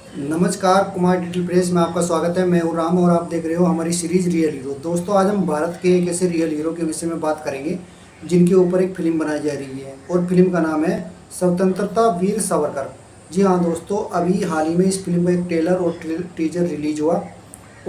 नमस्कार, Kumar digital press में आपका स्वागत है। मैं हूं राम और आप देख रहे हो हमारी सीरीज रियल हीरो। दोस्तों, आज हम भारत के एक ऐसे रियल हीरो के विषय में बात करेंगे जिनके ऊपर एक फिल्म बनाई जा रही है और फिल्म का नाम है स्वतंत्रता वीर सावरकर। जी हाँ दोस्तों, अभी हाल ही में इस फिल्म का एक ट्रेलर और टीजर रिलीज हुआ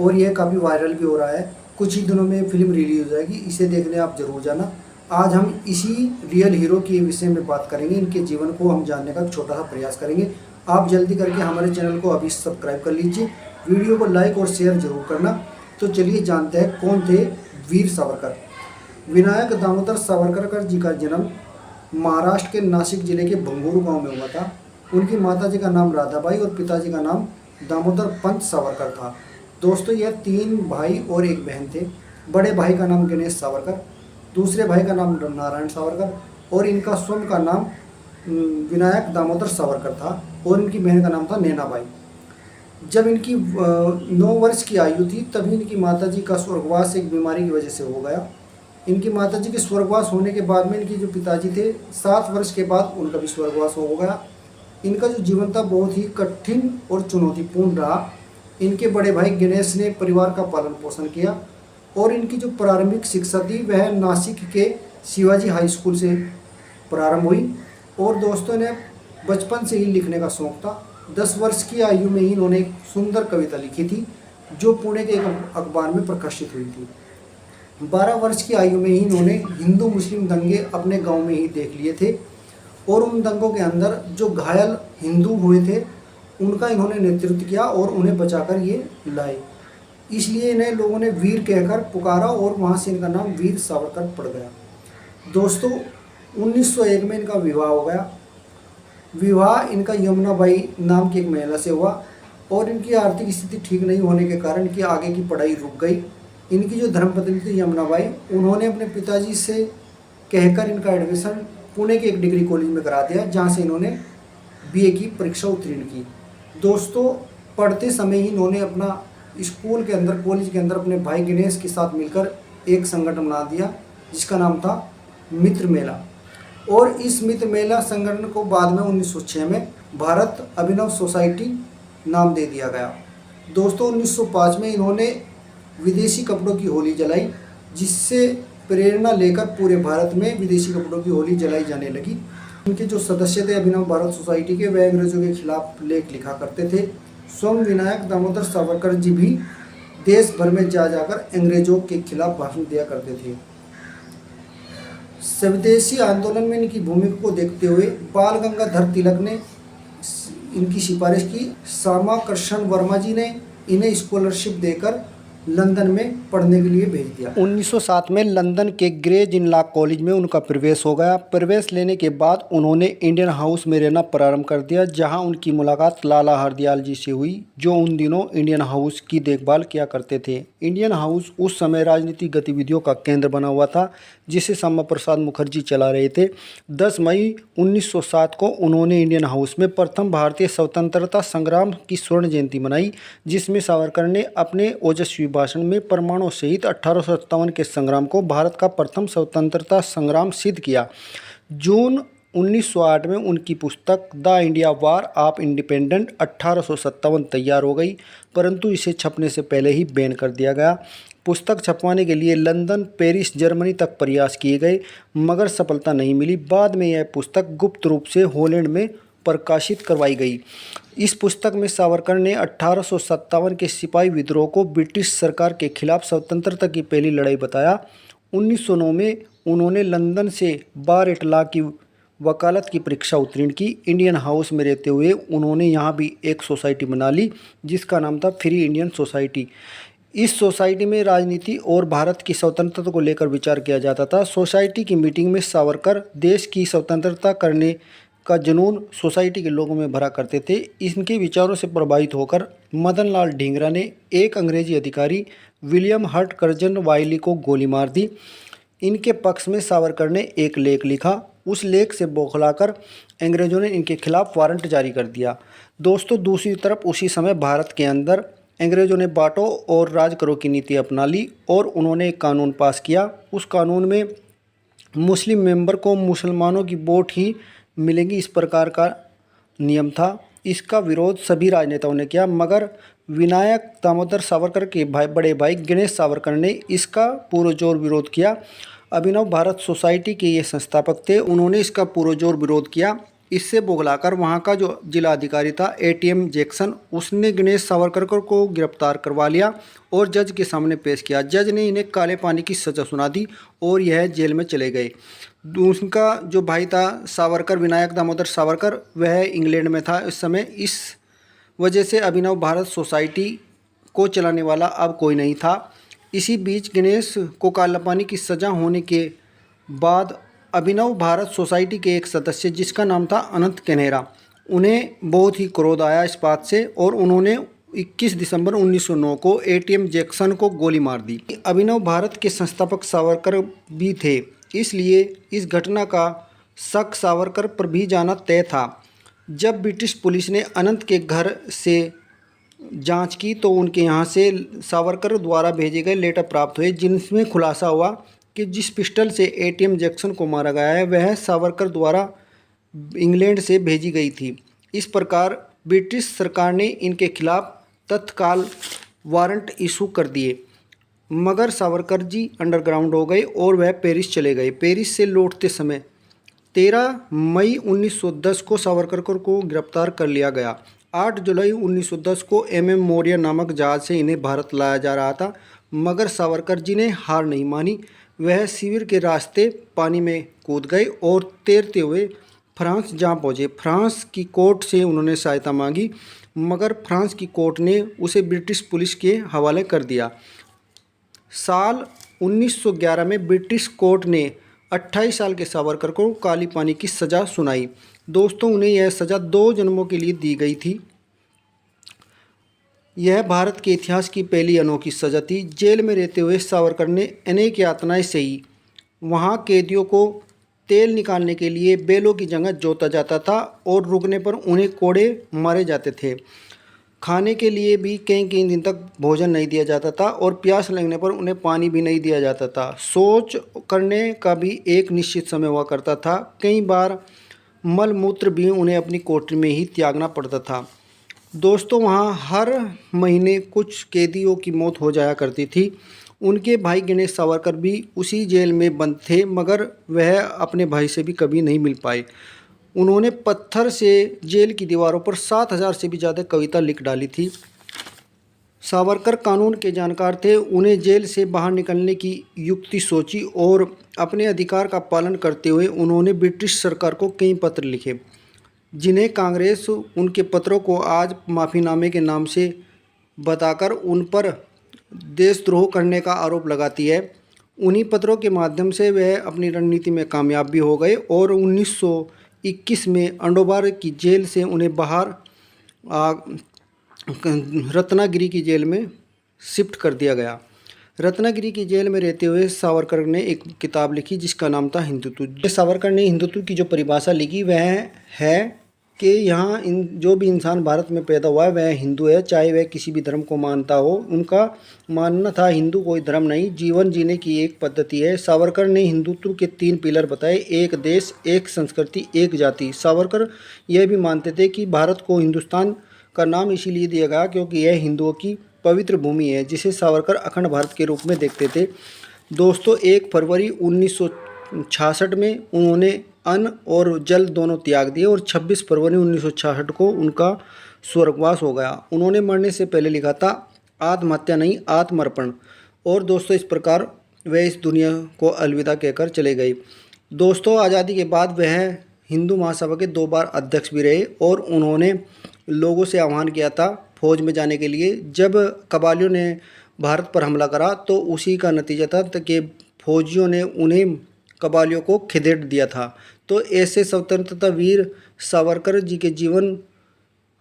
और यह काफ़ी वायरल भी हो रहा है। कुछ ही दिनों में फिल्म रिलीज हो जाएगी, इसे देखने आप जरूर जाना। आज हम इसी रियल हीरो के विषय में बात करेंगे, इनके जीवन को हम जानने का छोटा सा प्रयास करेंगे। आप जल्दी करके हमारे चैनल को अभी सब्सक्राइब कर लीजिए, वीडियो को लाइक और शेयर जरूर करना। तो चलिए जानते हैं कौन थे वीर सावरकर। विनायक दामोदर सावरकर जी का जन्म महाराष्ट्र के नासिक जिले के बंगुरू गांव में हुआ था। उनकी माताजी का नाम राधाबाई और पिताजी का नाम दामोदर पंत सावरकर था। दोस्तों, यह 3 भाई और एक बहन थे। बड़े भाई का नाम गणेश सावरकर, दूसरे भाई का नाम नारायण सावरकर और इनका स्वयं का नाम विनायक दामोदर सावरकर था और इनकी बहन का नाम था नैनाबाई। जब इनकी 9 वर्ष की आयु थी तभी इनकी माताजी का स्वर्गवास एक बीमारी की वजह से हो गया। इनकी माताजी के स्वर्गवास होने के बाद में इनकी जो पिताजी थे 7 वर्ष के बाद उनका भी स्वर्गवास हो गया। इनका जो जीवन था बहुत ही कठिन और चुनौतीपूर्ण रहा। इनके बड़े भाई गणेश ने परिवार का पालन पोषण किया और इनकी जो प्रारंभिक शिक्षा थी वह नासिक के शिवाजी हाई स्कूल से प्रारंभ हुई। और दोस्तों ने बचपन से ही लिखने का शौक़ था। 10 वर्ष की आयु में ही इन्होंने एक सुंदर कविता लिखी थी जो पुणे के एक अखबार में प्रकाशित हुई थी। 12 वर्ष की आयु में ही इन्होंने हिंदू मुस्लिम दंगे अपने गांव में ही देख लिए थे और उन दंगों के अंदर जो घायल हिंदू हुए थे उनका इन्होंने नेतृत्व किया और उन्हें बचाकर ये लाए। इसलिए इन्हें लोगों ने वीर कहकर पुकारा और वहाँ से इनका नाम वीर सावरकर पड़ गया। दोस्तों, 1901 में इनका विवाह हो गया। विवाह इनका यमुनाबाई नाम की एक महिला से हुआ और इनकी आर्थिक स्थिति ठीक नहीं होने के कारण इनकी आगे की पढ़ाई रुक गई। इनकी जो धर्मपत्नी थी यमुनाबाई, उन्होंने अपने पिताजी से कहकर इनका एडमिशन पुणे के एक डिग्री कॉलेज में करा दिया जहाँ से इन्होंने बीए की परीक्षा उत्तीर्ण की। दोस्तों, पढ़ते समय ही इन्होंने अपना स्कूल के अंदर कॉलेज के अंदर अपने भाई गणेश के साथ मिलकर एक संगठन बना दिया जिसका नाम था मित्र मेला। और इस मित्र मेला संगठन को बाद में 1906 में भारत अभिनव सोसाइटी नाम दे दिया गया। दोस्तों, 1905 में इन्होंने विदेशी कपड़ों की होली जलाई जिससे प्रेरणा लेकर पूरे भारत में विदेशी कपड़ों की होली जलाई जाने लगी। इनके जो सदस्य थे अभिनव भारत सोसाइटी के, वह अंग्रेजों के खिलाफ लेख लिखा करते थे। स्वयं विनायक दामोदर सावरकर जी भी देश भर में जा जाकर अंग्रेजों के खिलाफ भाषण दिया करते थे। स्वदेशी आंदोलन में इनकी भूमिका को देखते हुए बाल गंगाधर तिलक ने इनकी सिफारिश की। श्यामा कृष्ण वर्मा जी ने इन्हें स्कॉलरशिप देकर लंदन में पढ़ने के लिए भेज दिया। 1907 में लंदन के ग्रेज इन लॉ कॉलेज में उनका प्रवेश हो गया। प्रवेश लेने के बाद उन्होंने इंडियन हाउस में रहना प्रारंभ कर दिया जहां उनकी मुलाकात लाला हरदयाल जी से हुई जो उन दिनों इंडियन हाउस की देखभाल किया करते थे। इंडियन हाउस उस समय राजनीतिक गतिविधियों का केंद्र बना हुआ था जिसे श्यामा प्रसाद मुखर्जी चला रहे थे। 10 मई 1907 को उन्होंने इंडियन हाउस में प्रथम भारतीय स्वतंत्रता संग्राम की स्वर्ण जयंती मनाई जिसमें सावरकर ने अपने ओजस्वी भाषण में परमाणु सहित 1857 के संग्राम को भारत का प्रथम स्वतंत्रता संग्राम सिद्ध किया। जून 1908 में उनकी पुस्तक the India war of independence 1857 तैयार हो गई परंतु इसे छपने से पहले ही बैन कर दिया गया। पुस्तक छपवाने के लिए लंदन, पेरिस, जर्मनी तक प्रयास किए गए मगर सफलता नहीं मिली। बाद में यह पुस्तक गुप्त रूप से हॉलैंड में प्रकाशित करवाई गई। इस पुस्तक में सावरकर ने 1857 के सिपाही विद्रोह को ब्रिटिश सरकार के खिलाफ स्वतंत्रता की पहली लड़ाई बताया। 1909 में उन्होंने लंदन से बार इटला की वकालत की परीक्षा उत्तीर्ण की। इंडियन हाउस में रहते हुए उन्होंने यहाँ भी एक सोसाइटी बना ली जिसका नाम था फ्री इंडियन सोसाइटी। इस सोसाइटी में राजनीति और भारत की स्वतंत्रता को लेकर विचार किया जाता था। सोसाइटी की मीटिंग में सावरकर देश की स्वतंत्रता करने का जुनून सोसाइटी के लोगों में भरा करते थे। इनके विचारों से प्रभावित होकर मदन लाल ढींगरा ने एक अंग्रेजी अधिकारी विलियम हर्ट कर्जन वाइली को गोली मार दी। इनके पक्ष में सावरकर ने एक लेख लिखा। उस लेख से बौखलाकर अंग्रेजों ने इनके खिलाफ वारंट जारी कर दिया। दोस्तों, दूसरी तरफ उसी समय भारत के अंदर अंग्रेजों ने बांटो और राज करो की नीति अपना ली और उन्होंने एक कानून पास किया। उस कानून में मुस्लिम मेंबर को मुसलमानों की वोट ही मिलेंगी, इस प्रकार का नियम था। इसका विरोध सभी राजनेताओं ने किया, मगर विनायक दामोदर सावरकर के बड़े भाई गणेश सावरकर ने इसका पुरजोर विरोध किया। अभिनव भारत सोसाइटी के ये संस्थापक थे, उन्होंने इसका पुरजोर विरोध किया। इससे बोगलाकर वहाँ का जो जिला अधिकारी था एटीएम जैक्सन, उसने गणेश सावरकर को गिरफ्तार करवा लिया और जज के सामने पेश किया। जज ने इन्हें काले पानी की सज़ा सुना दी और यह जेल में चले गए। उनका जो भाई था सावरकर, विनायक दामोदर सावरकर, वह इंग्लैंड में था इस समय। इस वजह से अभिनव भारत सोसाइटी को चलाने वाला अब कोई नहीं था। इसी बीच गणेश को काला पानी की सज़ा होने के बाद अभिनव भारत सोसाइटी के एक सदस्य जिसका नाम था अनंत कनेरा, उन्हें बहुत ही क्रोध आया इस बात से और उन्होंने 21 दिसंबर 1909 को एटीएम जैक्सन को गोली मार दी। अभिनव भारत के संस्थापक सावरकर भी थे, इसलिए इस घटना का शक सावरकर पर भी जाना तय था। जब ब्रिटिश पुलिस ने अनंत के घर से जांच की तो उनके यहाँ से सावरकर द्वारा भेजे गए लेटर प्राप्त हुए, जिनमें खुलासा हुआ कि जिस पिस्टल से एटीएम जैक्सन को मारा गया है वह सावरकर द्वारा इंग्लैंड से भेजी गई थी। इस प्रकार ब्रिटिश सरकार ने इनके खिलाफ तत्काल वारंट इशू कर दिए, मगर सावरकर जी अंडरग्राउंड हो गए और वह पेरिस चले गए। पेरिस से लौटते समय 13 मई 1910 को सावरकर को गिरफ्तार कर लिया गया। 8 जुलाई 1910 को MM मौर्य नामक जहाज से इन्हें भारत लाया जा रहा था, मगर सावरकर जी ने हार नहीं मानी। वह शिविर के रास्ते पानी में कूद गए और तैरते हुए फ्रांस जा पहुँचे। फ्रांस की कोर्ट से उन्होंने सहायता मांगी, मगर फ्रांस की कोर्ट ने उसे ब्रिटिश पुलिस के हवाले कर दिया। साल 1911 में ब्रिटिश कोर्ट ने 28 साल के सावरकर को काली पानी की सज़ा सुनाई। दोस्तों, उन्हें यह सज़ा 2 जन्मों के लिए दी गई थी। यह भारत के इतिहास की पहली अनोखी सज़ा थी। जेल में रहते हुए सावरकर ने अनेक यातनाएं सही। वहाँ कैदियों को तेल निकालने के लिए बैलों की जगह जोता जाता था और रुकने पर उन्हें कोड़े मारे जाते थे। खाने के लिए भी कई कई दिन तक भोजन नहीं दिया जाता था और प्यास लगने पर उन्हें पानी भी नहीं दिया जाता था। शौच करने का भी एक निश्चित समय हुआ करता था। कई बार मल मूत्र भी उन्हें अपनी कोठरी में ही त्यागना पड़ता था। दोस्तों, वहाँ हर महीने कुछ कैदियों की मौत हो जाया करती थी। उनके भाई गणेश सावरकर भी उसी जेल में बंद थे, मगर वह अपने भाई से भी कभी नहीं मिल पाए। उन्होंने पत्थर से जेल की दीवारों पर 7000 से भी ज़्यादा कविता लिख डाली थी। सावरकर कानून के जानकार थे। उन्हें जेल से बाहर निकलने की युक्ति सोची और अपने अधिकार का पालन करते हुए उन्होंने ब्रिटिश सरकार को कई पत्र लिखे, जिन्हें कांग्रेस उनके पत्रों को आज माफ़ीनामे के नाम से बताकर उन पर देशद्रोह करने का आरोप लगाती है। उन्हीं पत्रों के माध्यम से वह अपनी रणनीति में कामयाब भी हो गए और 1921 में अंडोबार की जेल से उन्हें बाहर रत्नागिरी की जेल में शिफ्ट कर दिया गया। रत्नागिरी की जेल में रहते हुए सावरकर ने एक किताब लिखी जिसका नाम था हिंदुत्व। सावरकर ने हिंदुत्व की जो परिभाषा लिखी वह है कि यहाँ जो भी इंसान भारत में पैदा हुआ है वह हिंदू है, चाहे वह किसी भी धर्म को मानता हो। उनका मानना था हिंदू कोई धर्म नहीं, जीवन जीने की एक पद्धति है। सावरकर ने हिंदुत्व के 3 पिलर बताए: एक देश, एक संस्कृति, एक जाति। सावरकर यह भी मानते थे कि भारत को हिंदुस्तान का नाम इसीलिए दिया गया क्योंकि यह हिंदुओं की पवित्र भूमि है, जिसे सावरकर अखंड भारत के रूप में देखते थे। दोस्तों, 1 फरवरी 1966 में उन्होंने अन्न और जल दोनों त्याग दिए और 26 फरवरी 1966 को उनका स्वर्गवास हो गया। उन्होंने मरने से पहले लिखा था, आत्महत्या नहीं, आत्मर्पण। और दोस्तों, इस प्रकार वह इस दुनिया को अलविदा कहकर चले गए। दोस्तों, आज़ादी के बाद वह हिंदू महासभा के 2 बार अध्यक्ष भी रहे और उन्होंने लोगों से आह्वान किया था फौज में जाने के लिए। जब कबालियों ने भारत पर हमला करा तो उसी का नतीजा था कि फौजियों ने उन्हें कबालियों को खदेड़ दिया था। तो ऐसे स्वतंत्रता वीर सावरकर जी के जीवन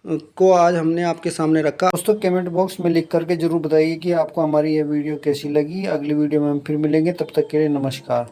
को आज हमने आपके सामने रखा। दोस्तों, कमेंट बॉक्स में लिख करके ज़रूर बताइए कि आपको हमारी यह वीडियो कैसी लगी। अगली वीडियो में हम फिर मिलेंगे, तब तक के लिए नमस्कार।